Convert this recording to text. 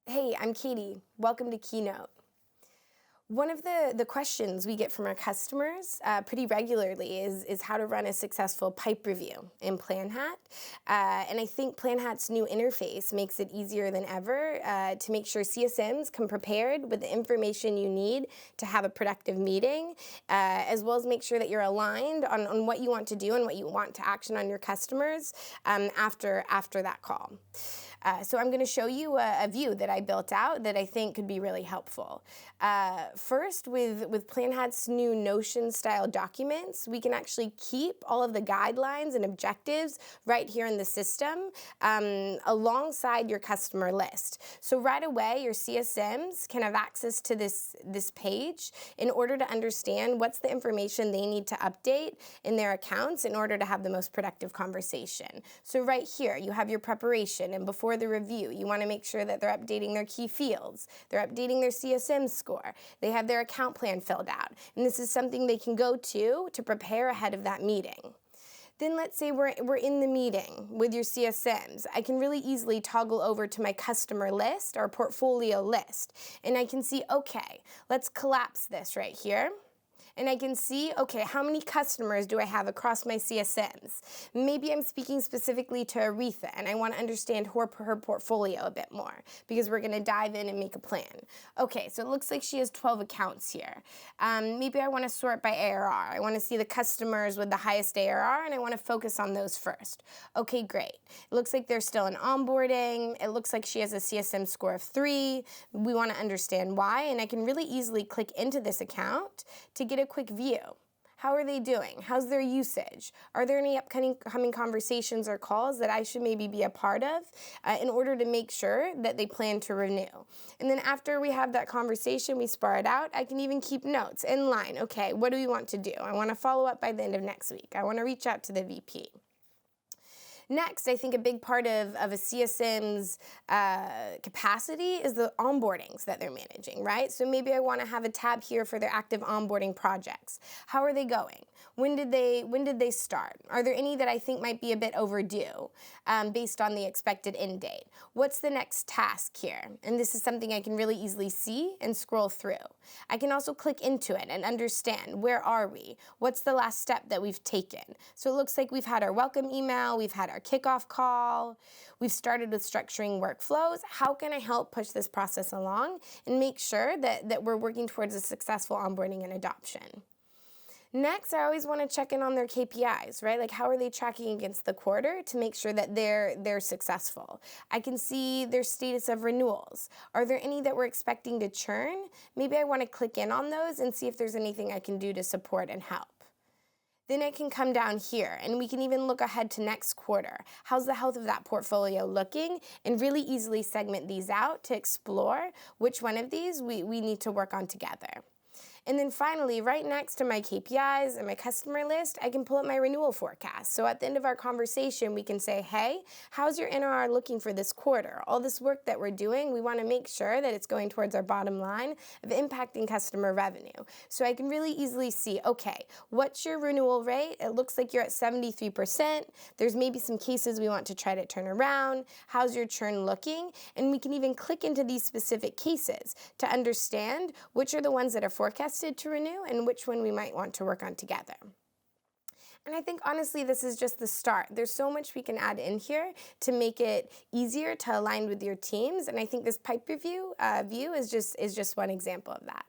Hey, I'm Katie. Welcome to Keynote. One of the questions we get from our customers pretty regularly is how to run a successful pipe review in Planhat. And I think Planhat's new interface makes it easier than ever to make sure CSMs come prepared with the information you need to have a productive meeting, as well as make sure that you're aligned on what you want to do and what you want to action on your customers after that call. So I'm going to show you a view that I built out that I think could be really helpful. First, with Planhat's new Notion-style documents, we can actually keep all of the guidelines and objectives right here in the system alongside your customer list. So right away, your CSMs can have access to this page in order to understand what's the information they need to update in their accounts in order to have the most productive conversation. So right here, you have your preparation, and before the review, you want to make sure that they're updating their key fields, they're updating their CSM score, they have their account plan filled out, and this is something they can go to prepare ahead of that meeting. Then let's say we're in the meeting with your CSMs. I can really easily toggle over to my customer list or portfolio list, and I can see, okay, let's collapse this right here. And I can see, okay, how many customers do I have across my CSMs? Maybe I'm speaking specifically to Aretha, and I want to understand her portfolio a bit more, because we're going to dive in and make a plan. Okay, so it looks like she has 12 accounts here. Maybe I want to sort by ARR. I want to see the customers with the highest ARR, and I want to focus on those first. Okay, great. It looks like they're still in onboarding. It looks like she has a CSM score of 3. We want to understand why, and I can really easily click into this account to get a quick view. How are they doing? How's their usage? Are there any upcoming conversations or calls that I should maybe be a part of in order to make sure that they plan to renew? And then after we have that conversation, we spar it out, I can even keep notes in line. Okay, what do we want to do? I want to follow up by the end of next week. I want to reach out to the VP. Next, I think a big part of a CSM's capacity is the onboardings that they're managing, right? So maybe I want to have a tab here for their active onboarding projects. How are they going? When did they start? Are there any that I think might be a bit overdue based on the expected end date? What's the next task here? And this is something I can really easily see and scroll through. I can also click into it and understand, where are we? What's the last step that we've taken? So it looks like we've had our welcome email, we've had our kickoff call, we've started with structuring workflows. How can I help push this process along and make sure that we're working towards a successful onboarding and adoption? Next, I always want to check in on their KPIs, right? Like, how are they tracking against the quarter to make sure that they're successful? I can see their status of renewals. Are there any that we're expecting to churn? Maybe I want to click in on those and see if there's anything I can do to support and help. Then I can come down here, and we can even look ahead to next quarter. How's the health of that portfolio looking? And really easily segment these out to explore which one of these we need to work on together. And then finally, right next to my KPIs and my customer list, I can pull up my renewal forecast. So at the end of our conversation, we can say, hey, how's your NRR looking for this quarter? All this work that we're doing, we want to make sure that it's going towards our bottom line of impacting customer revenue. So I can really easily see, okay, what's your renewal rate? It looks like you're at 73%. There's maybe some cases we want to try to turn around. How's your churn looking? And we can even click into these specific cases to understand which are the ones that are forecasted to renew and which one we might want to work on together. And I think, honestly, this is just the start. There's so much we can add in here to make it easier to align with your teams, and I think this pipe review view is just one example of that.